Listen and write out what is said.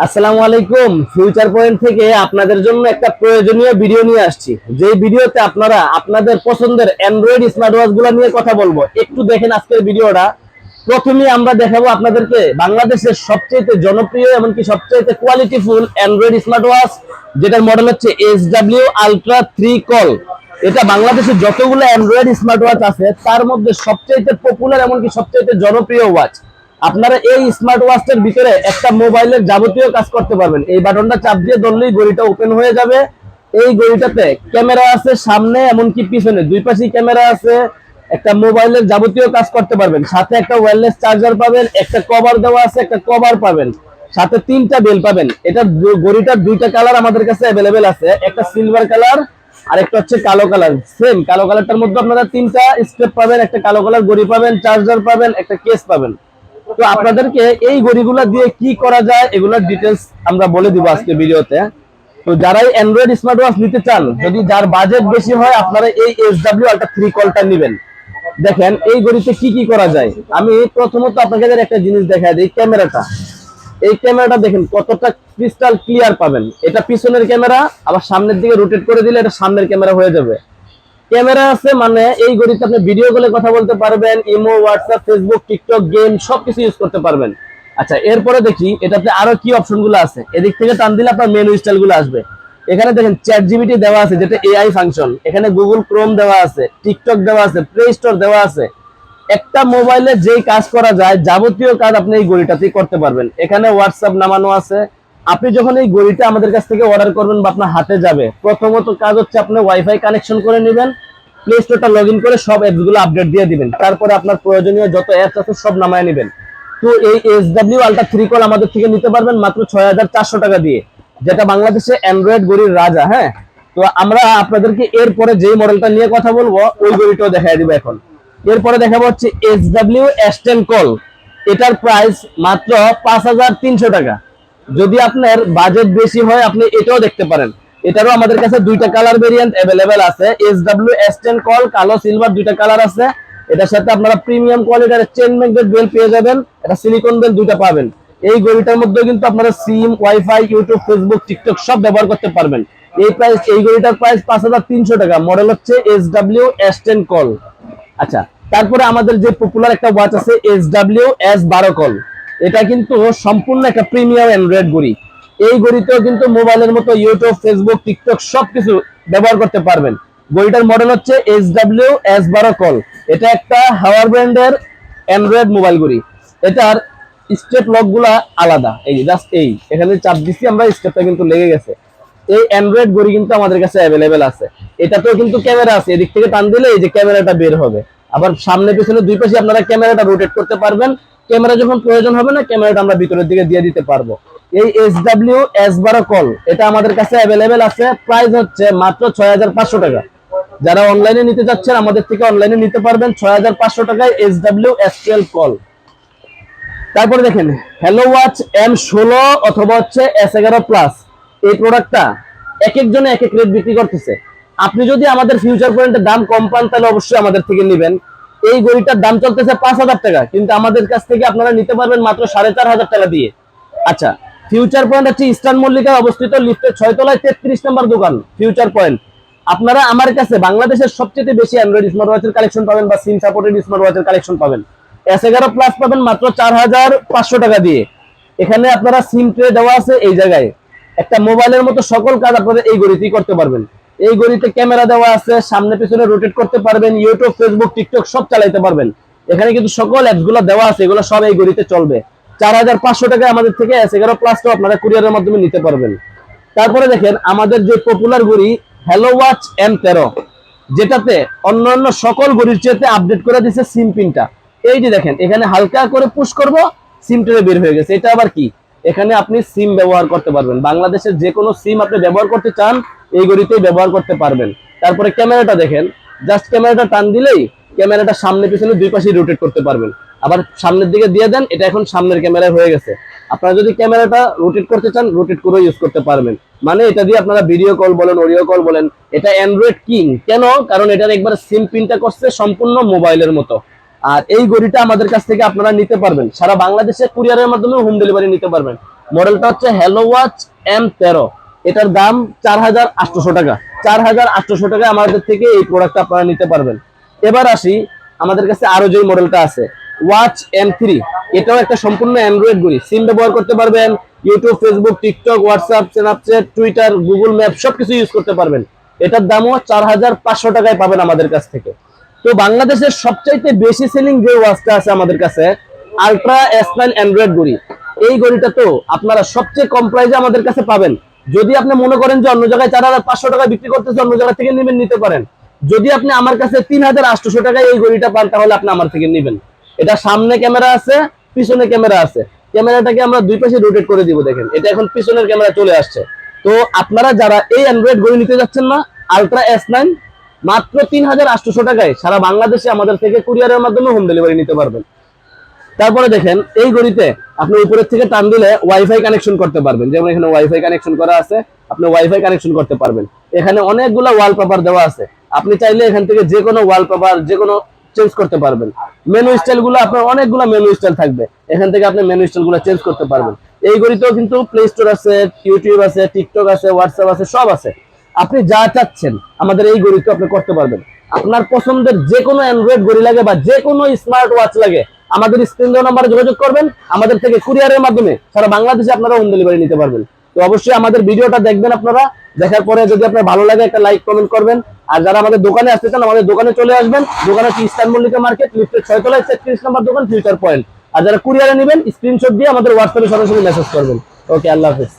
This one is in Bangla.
আসসালামু আলাইকুম। ফিউচার পয়েন্ট থেকে আপনাদের জন্য একটা প্রয়োজনীয় ভিডিও নিয়ে আসছি। যে ভিডিওতে আপনারা আপনাদের পছন্দের অ্যান্ড্রয়েড স্মার্ট ওয়াচ গুলো নিয়ে কথা বলবো। একটু দেখেন আজকের ভিডিওটা। প্রথমেই আমরা দেখাবো আপনাদেরকে বাংলাদেশের সবচেয়ে জনপ্রিয় এমনকি সবচেয়ে কোয়ালিটিফুল অ্যান্ড্রয়েড স্মার্ট ওয়াচ, যেটার মডেল হচ্ছে SW আলট্রা 3 কল। এটা বাংলাদেশের যতগুলো অ্যান্ড্রয়েড স্মার্ট ওয়াচ আছে তার মধ্যে সবচেয়ে পপুলার এমনকি সবচেয়ে জনপ্রিয় ওয়াচ। আপনারা এই স্মার্ট ওয়াচটার ভিতরে একটা মোবাইলের যাবতীয় কাজ করতে পারবেন। এই বাটনটা চাপ দিয়ে ধরলেই ঘড়িটা ওপেন হয়ে যাবে। এই ঘড়িটাতে ক্যামেরা আছে সামনে এমনকি পিছনে, দুই পাশেই ক্যামেরা আছে। একটা মোবাইলের যাবতীয় কাজ করতে পারবেন, সাথে একটা ওয়্যারলেস চার্জার পাবেন, একটা কভার দেওয়া আছে, একটা কভার পাবেন, সাথে তিনটা বেল পাবেন। এটা ঘড়িটার দুইটা কালার আমাদের কাছে অ্যাভেলেবেল আছে, একটা সিলভার কালার আর একটা হচ্ছে কালো কালার। সেম কালো কালারটার মধ্যে আপনারা তিনটা স্টেপ পাবেন, একটা কালো কালার ঘড়ি পাবেন, চার্জার পাবেন, একটা কেস পাবেন। তো আপনাদেরকে এই ঘড়িগুলা দিয়ে কি করা যায় এগুলোর ডিটেলস আমরা বলে দিব আজকে ভিডিওতে। তো যারাই অ্যান্ড্রয়েড স্মার্ট ওয়াচ নিতে চান, যদি যার বাজেট বেশি হয়, আপনারা এই SW আলট্রা 3 কলটা নেবেন। দেখেন এই ঘড়িতে কি কি করা যায়। আমি প্রথমত আপনাদের একটা জিনিস দেখাই দিই, ক্যামেরাটা। এই ক্যামেরাটা দেখেন কতটা ক্রিস্টাল ক্লিয়ার পাবেন। এটা পিছনের ক্যামেরা, আবার সামনের দিকে রোটেট করে দিলে এটা সামনের ক্যামেরা হয়ে যাবে। ক্যামেরা আছে মানে এই ঘড়িতে আপনি ভিডিও কলে কথা বলতে পারবেন, imo, WhatsApp, Facebook, TikTok, game সবকিছু ইউজ করতে পারবেন। আচ্ছা, এরপরে দেখি এটাতে আরো কি অপশন গুলো আছে। এদিক থেকে টান দিলে আপনার মেনু স্টাইল গুলো আসবে। এখানে দেখেন চ্যাট জিপিটি দেওয়া আছে, যেটা এআই ফাংশন। এখানে গুগল ক্রোম দেওয়া আছে, টিকটক দেওয়া আছে, প্লে স্টোর দেওয়া আছে। একটা মোবাইলে যেই কাজ করা যায় যাবতীয় কাজ আপনি এই ঘড়িটাতেই করতে পারবেন। এখানে হোয়াটসঅ্যাপ নামানো আছে। আপনি যখন এই ঘড়িটা আমাদের কাছ থেকে অর্ডার করবেন বা আপনার হাতে যাবে, প্রথমত কাজ হচ্ছে আপনি ওয়াইফাই কানেকশন করে নেবেন, প্লে স্টোরটা লগ ইন করে সব অ্যাপস গুলো আপডেট দিয়ে দিবেন। তারপরে আপনার প্রয়োজনীয় যত অ্যাপস আছে সব নামায় নেবেন। তো এই SW আলট্রা 3 কল আমাদের থেকে নিতে পারবেন মাত্র 6400 টাকা দিয়ে, যেটা বাংলাদেশে অ্যান্ড্রয়েড ঘড়ির রাজা। হ্যাঁ, তো আমরা আপনাদেরকে এরপরে যেই মডেলটা নিয়ে কথা বলবো ওই ঘড়িটাও দেখাই দিব এখন। এরপরে দেখাবো হচ্ছে SW S10 কল। এটার প্রাইস মাত্র 5300 টাকা। যদি আপনার বাজেট বেশি হয় আপনি এটাও দেখতে পারেন। এটারও আমাদের কাছে দুইটা কালার ভেরিয়েন্ট অ্যাভেলেবেল আছে। SW S10 কল কালো সিলভার দুইটা কালার আছে। এটার সাথে আপনারা প্রিমিয়াম কোয়ালিটির চেন ম্যাগনেট বেল পেয়ে যাবেন, এটা সিলিকন বেল দুইটা পাবেন। এই ঘড়িটার মধ্যে কিন্তু আপনারা সিম, ওয়াইফাই, ইউটিউব, ফেসবুক, টিকটক সব ব্যবহার করতে পারবেন। এই ঘড়িটার প্রাইস 5300 টাকা। মডেল হচ্ছে SW S10 কল। আচ্ছা, তারপরে আমাদের যে পপুলার একটা ওয়াচ আছে SW S12 কল। এটা কিন্তু সম্পূর্ণ একটা প্রিমিয়াম অ্যান্ড্রয়েড ঘড়ি। এই ঘড়িতেও কিন্তু মোবাইলের মতো ইউটিউব, ফেসবুক, টিকটক সবকিছু ব্যবহার করতে পারবেন। ঘড়িটার মডেল হচ্ছে SW S12 কল। এটা একটা হাওয়ার ব্র্যান্ডের অ্যান্ড্রয়েড মোবাইল ঘড়ি। এটার স্টেপ লক গুলা আলাদা। এই জাস্ট এই এখানে চাপ দিচ্ছি আমরা, স্টেপটা কিন্তু লেগে গেছে। এই অ্যান্ড্রয়েড ঘড়ি কিন্তু আমাদের কাছে অ্যাভেলেবেল আছে। এটাতেও কিন্তু ক্যামেরা আছে, এদিক থেকে টান দিলে এই যে ক্যামেরাটা বের হবে। আবার সামনে পিছনে দুই পাশে আপনারা ক্যামেরাটা রোটেট করতে পারবেন। ক্যামেরা যখন প্রয়োজন হবে না, ক্যামেরাটা আমরা ভিতরের দিকে দিয়ে দিতে পারবো। এই SW S12 কল এটা আমাদের কাছে অ্যাভেলেবেল আছে। প্রাইস হচ্ছে মাত্র 6500 টাকা। যারা অনলাইনে নিতে যাচ্ছেন আমাদের থেকে অনলাইনে নিতে পারবেন 6500 টাকায় SW S12 কল। তারপরে দেখেন হ্যালো ওয়াচ M16 অথবা হচ্ছে S11 প্লাস। এই প্রোডাক্টটা এক একজনে এক এক রেট বিক্রি করতেছে। আপনি যদি আমাদের ফিউচার পয়েন্টের দাম কম পান তাহলে অবশ্যই আমাদের থেকে নেবেন। এই ঘড়িটার দাম চলতেছে 5000 টাকা, কিন্তু আমাদের কাছ থেকে আপনারা নিতে পারবেন মাত্র 4500 টাকা দিয়ে। আচ্ছা, ফিউচার পয়েন্ট হচ্ছে ইস্টার্ন মল্লিকায় অবস্থিত, লিফটের 6 তলায় 33 নম্বর দোকান ফিউচার পয়েন্ট। আপনারা আমার কাছে বাংলাদেশের সবচেয়ে বেশি অ্যান্ড্রয়েড স্মার্ট ওয়াচের কালেকশন পাবেন বা সিম সাপোর্টেড স্মার্ট ওয়াচের কালেকশন পাবেন। S11 প্লাস পাবেন মাত্র 4500 টাকা দিয়ে। এখানে আপনারা সিম ট্রে দেওয়া আছে, এই জায়গায় একটা মোবাইলের মতো সকল কাজ আপনারা এই ঘড়িতেই করতে পারবেন। এই ঘড়িতে ক্যামেরা দেওয়া আছে, সামনে পিছনে রোটেট করতে পারবেন, ইউটিউব, ফেসবুক, টিকটক সব চালাইতে পারবেন। এখানে কিন্তু সকল অ্যাপস গুলো দেওয়া আছে, এগুলো সব এই ঘড়িতে চলবে। 4500 টাকায় আমাদের থেকে S11 প্লাসটাও আপনারা কুরিয়ারের মাধ্যমে নিতে পারবেন। তারপরে দেখেন আমাদের যে পপুলার ঘড়ি হ্যালো ওয়াচ M13, যেটাতে অন্যান্য সকল ঘড়ির চেয়ে আপডেট করে দিচ্ছে সিম পিনটা। এই যে দেখেন এখানে হালকা করে পুশ করব, সিম ট্রে বের হয়ে গেছে। এটা আবার কি, এখানে আপনি সিম ব্যবহার করতে পারবেন। বাংলাদেশের যে কোনো সিম আপনি ব্যবহার করতে চান এই ঘড়িতেই ব্যবহার করতে পারবেন। তারপরে ক্যামেরাটা দেখেন, জাস্ট ক্যামেরাটা টান দিলেই ক্যামেরাটা সামনে পিছনে দুই পাশেই রোটেট করতে পারবেন। আবার সামনের দিকে দিয়ে দেন, এটা এখন সামনের ক্যামেরা হয়ে গেছে। আপনারা যদি ক্যামেরাটা রোটেট করতে চান রোটেট করে ইউজ করতে পারবেন। মানে এটা দিয়ে আপনারা ভিডিও কল বলেন, অডিও কল বলেন। এটা অ্যান্ড্রয়েড কিং কেন, কারণ এটার একবার সিম পিনটা করছে সম্পূর্ণ মোবাইলের মতো। আর এই ঘড়িটা আমাদের কাছ থেকে আপনারা নিতে পারবেন সারা বাংলাদেশে কুরিয়ারের মাধ্যমে হোম ডেলিভারি নিতে পারবেন। মডেলটা হচ্ছে হ্যালো ওয়াচ M13, এটার দাম 4800 টাকা। 4800 টাকা আমাদের থেকে এই প্রোডাক্ট আপনারা নিতে পারবেন। এবার আসি আমাদের কাছে আরো যে মডেলটা আছে ওয়াচ M3, এটাও একটা সম্পূর্ণ অ্যান্ড্রয়েড ঘড়ি। সিম ব্যবহার করতে পারবেন, YouTube, Facebook, TikTok, WhatsApp, Snapchat, Twitter, Google map সবকিছু ইউজ করতে পারবেন। এটার দামও 4500 টাকায় পাবেন আমাদের কাছ থেকে। তো বাংলাদেশের সবচাইতে বেশি সেলিং যে ওয়াচটা আছে আমাদের কাছে আলট্রা S9 অ্যান্ড্রয়েড ঘড়ি। এই ঘড়িটা তো আপনারা সবচেয়ে কম প্রাইসে আমাদের কাছে পাবেন। যদি আপনি মনে করেন যে অন্য জায়গায় 4500 টাকা বিক্রি করতেছে, অন্য জায়গা থেকে নেবেন, নিতে পারেন। যদি আপনি আমার কাছে 3800 টাকায় এই ঘড়িটা পান, তাহলে আপনি আমার থেকে নেবেন। এটা সামনে ক্যামেরা আছে, পিছনে ক্যামেরা আছে। ক্যামেরাটাকে আমরা দুই পাশে রোটেট করে দিব, দেখেন এটা এখন পিছনের ক্যামেরা চলে আসছে। তো আপনারা যারা এই অ্যান্ড্রয়েড ঘড়ি নিতে যাচ্ছেন না, আলট্রা S9 মাত্র 3800 টাকায় সারা বাংলাদেশে আমাদের থেকে কুরিয়ারের মাধ্যমে হোম ডেলিভারি নিতে পারবেন। তারপরে দেখেন এই ঘড়িতে আপনি উপরের থেকে টান দিলে ওয়াইফাই কানেকশন করতে পারবেন। যেমন এখানে ওয়াইফাই কানেকশন করা আছে, আপনি ওয়াইফাই কানেকশন করতে পারবেন। এখানে অনেকগুলো ওয়ালপেপার দেওয়া আছে, আপনি চাইলে এখান থেকে যে কোনো ওয়ালপেপার যে কোনো চেঞ্জ করতে পারবেন। মেনু স্টাইল গুলো আপনার অনেকগুলো মেনু স্টাইল থাকবে, এখান থেকে আপনি মেনু স্টাইল গুলো চেঞ্জ করতে পারবেন। এই ঘড়িতেও কিন্তু প্লে স্টোর আছে, ইউটিউব আছে, টিকটক আছে, হোয়াটসঅ্যাপ আছে, সব আছে। আপনি যা চাচ্ছেন আমাদের এই ঘড়িতে আপনি করতে পারবেন। আপনার পছন্দের যে কোনো অ্যান্ড্রয়েড ঘড়ি লাগে বা যে কোনো স্মার্ট ওয়াচ লাগে, আমাদের স্ক্রিন দেওয়া নাম্বারে যোগাযোগ করবেন, আমাদের থেকে কুরিয়ারের মাধ্যমে সারা বাংলাদেশে আপনারা হোম ডেলিভারি নিতে পারবেন। তো অবশ্যই আমাদের ভিডিওটা দেখবেন আপনারা, দেখার পরে যদি আপনার ভালো লাগে একটা লাইক কমেন্ট করবেন। আর যারা আমাদের দোকানে আসতে চান আমাদের দোকানে চলে আসবেন। দোকানে হচ্ছে ইস্টার্ন মল্লিকা মার্কেট, লিফটের 6 তলায় 33 নম্বর দোকান, ফিউচার পয়েন্ট। আর যারা কুরিয়ারে নেবেন স্ক্রিনশট দিয়ে আমাদের হোয়াটসঅ্যাপে সরাসরি মেসেজ করবেন। ওকে, আল্লাহ হাফেজ।